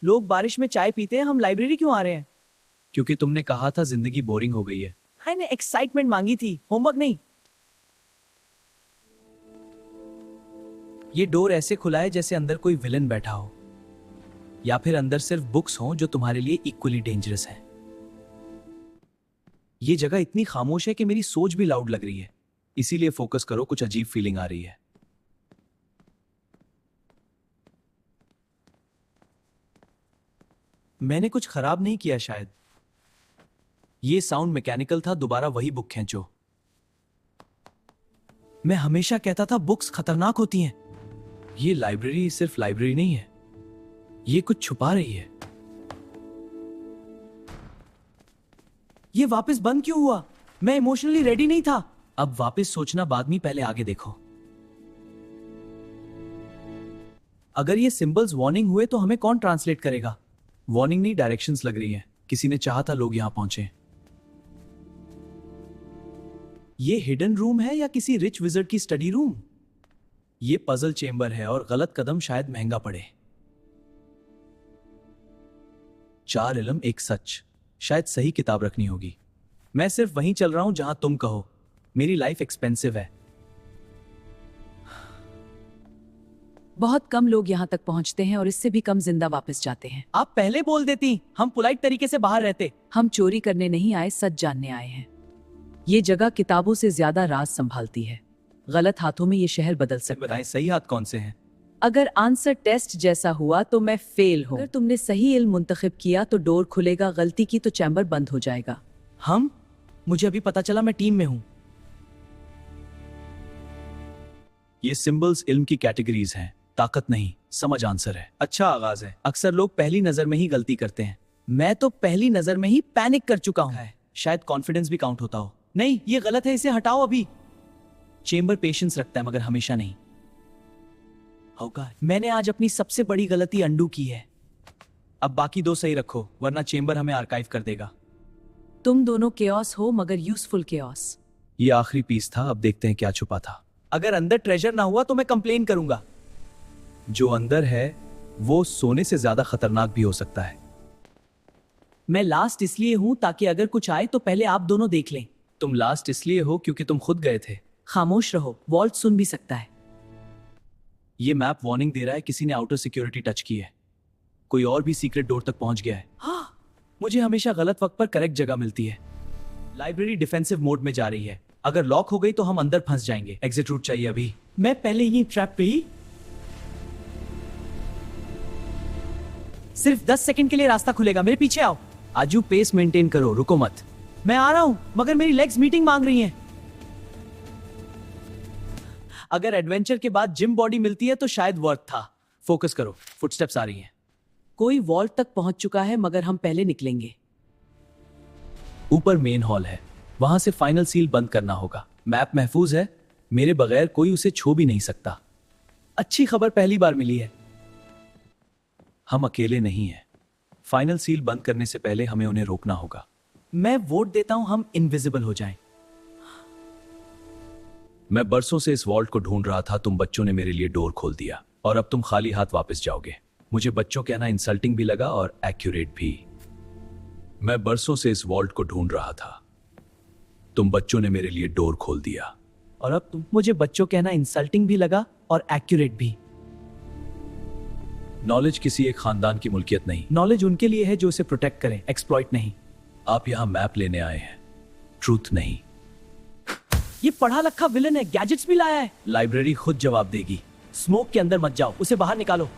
लोग बारिश में चाय पीते हैं, हम लाइब्रेरी क्यों आ रहे हैं? क्योंकि तुमने कहा था जिंदगी बोरिंग हो गई है। मैंने एक्साइटमेंट मांगी थी, होमवर्क नहीं। ये डोर ऐसे खुला है जैसे अंदर कोई विलन बैठा हो, या फिर अंदर सिर्फ बुक्स हों जो तुम्हारे लिए इक्वली डेंजरस हैं। ये जगह इतनी खामोश है कि मेरी सोच भी लाउड लग रही है, इसीलिए फोकस करो, कुछ अजीब फीलिंग आ रही है। मैंने कुछ खराब नहीं किया शायद। ये साउंड मैकेनिकल था, दोबारा वही बुक खींचो। मैं हमेशा कहता था बुक्स खतरनाक होती हैं। ये लाइब्रेरी सिर्फ लाइब्रेरी नहीं है, ये कुछ छुपा रही है। ये वापस बंद क्यों हुआ? मैं इमोशनली रेडी नहीं था। अब वापस सोचना बाद में, पहले आगे देखो। अगर ये सिंबल्स वार्निंग हुए तो हमें कौन ट्रांसलेट करेगा? वार्निंग नहीं, डायरेक्शंस लग रही है। किसी ने चाहा था लोग यहां पहुंचे। ये हिडन रूम है या किसी रिच विजर्ड की स्टडी रूम? ये पजल चेंबर है और गलत कदम शायद महंगा पड़े। 4 इल्म एक सच, शायद सही किताब रखनी होगी। मैं सिर्फ वहीं चल रहा हूं जहां तुम कहो। मेरी लाइफ एक्सपेंसिव है। बहुत कम लोग यहाँ तक पहुँचते हैं और इससे भी कम जिंदा वापस जाते हैं। आप पहले बोल देती, हम पोलाइट तरीके से बाहर रहते। हम चोरी करने नहीं आए, सच जानने आए हैं। ये जगह किताबों से ज्यादा राज संभालती है। गलत हाथों में ये शहर बदल सकता है। बताएं सही हाथ कौन से हैं? अगर आंसर टेस्ट जैसा हुआ तो मैं फेल हूँ। अगर तुमने सही इल्म मुंतखब किया तो डोर खुलेगा, गलती की तो चैम्बर बंद हो जाएगा। हम? मुझे अभी पता चला मैं टीम में हूं। ये सिंबल्स इल्म की कैटेगरीज हैं, ताकत नहीं, समझ आंसर है। अच्छा आगाज है। अक्सर लोग पहली नजर में ही गलती करते हैं। मैं तो पहली नजर में ही पैनिक कर चुका हूं। शायद कॉन्फिडेंस भी काउंट होता हो। नहीं, ये गलत है, इसे हटाओ अभी। चेंबर पेशेंस रखता है मगर हमेशा नहीं होगा। मैंने आज अपनी सबसे बड़ी गलती अंडू की है। अब बाकी 2 सही रखो, वरना चेंबर हमें आर्काइव कर देगा। तुम दोनों केओस हो, मगर यूजफुल केओस। ये आखिरी पीस था, अब देखते हैं क्या छुपा था। अगर अंदर ट्रेजर ना हुआ तो मैं कंप्लेन करूंगा। जो अंदर है वो सोने से ज्यादा खतरनाक भी हो सकता है। मैं लास्ट इसलिए हूं ताकि अगर कुछ आए तो पहले आप दोनों देख लें। तुम लास्ट इसलिए हो क्योंकि तुम खुद गए थे। खामोश रहो, वॉल्ट सुन भी सकता है। ये मैप वार्निंग दे रहा है किसी ने आउटर सिक्योरिटी टच की है। कोई और भी सीक्रेट डोर तक पहुंच गया है। हाँ, मुझे हमेशा गलत वक्त पर करेक्ट जगह मिलती है। लाइब्रेरी डिफेंसिव मोड में जा रही है। अगर लॉक हो गई तो हम अंदर फंस जाएंगे। एग्जिट रूट चाहिए अभी। मैं पहले ही ट्रैप पे ही। सिर्फ 10 सेकंड के लिए रास्ता खुलेगा, मेरे पीछे आओ। आजू पेस मेंटेन करो, रुको मत। मैं आ रहा हूं, मगर मेरी लेग्स मीटिंग मांग रही हैं। अगर एडवेंचर के बाद जिम बॉडी मिलती है तो शायद वर्थ था। फोकस करो, फुटस्टेप्स आ रही हैं। कोई वॉल्ट तक पहुंच चुका है, मगर हम पहले निकलेंगे। ऊपर मेन हॉल है, वहां से फाइनल सील बंद करना होगा। मैप महफूज है, मेरे बगैर कोई उसे छू भी नहीं सकता। अच्छी खबर पहली बार मिली है। हम अकेले नहीं हैं। फाइनल सील बंद करने से पहले हमें उन्हें रोकना होगा। मैं वोट देता हूं हम इनविजिबल हो जाएं। मैं बरसों से इस वॉल्ट को ढूंढ रहा था, तुम बच्चों ने मेरे लिए डोर खोल दिया और अब तुम खाली हाथ वापस जाओगे। मुझे बच्चों कहना इंसल्टिंग भी लगा और एक्यूरेट भी। मैं बरसों से इस वॉल्ट को ढूंढ रहा था, तुम बच्चों ने मेरे लिए डोर खोल दिया और अब तुम। मुझे बच्चों कहना इंसल्टिंग भी लगा और एक्यूरेट भी। नॉलेज किसी एक खानदान की मुल्कियत नहीं। नॉलेज उनके लिए है जो उसे प्रोटेक्ट करें, एक्सप्लॉइट नहीं। आप यहां मैप लेने आए हैं, ट्रूथ नहीं। ये पढ़ा लिखा विलन है, गैजेट्स भी लाया है। लाइब्रेरी खुद जवाब देगी। स्मोक के अंदर मत जाओ, उसे बाहर निकालो।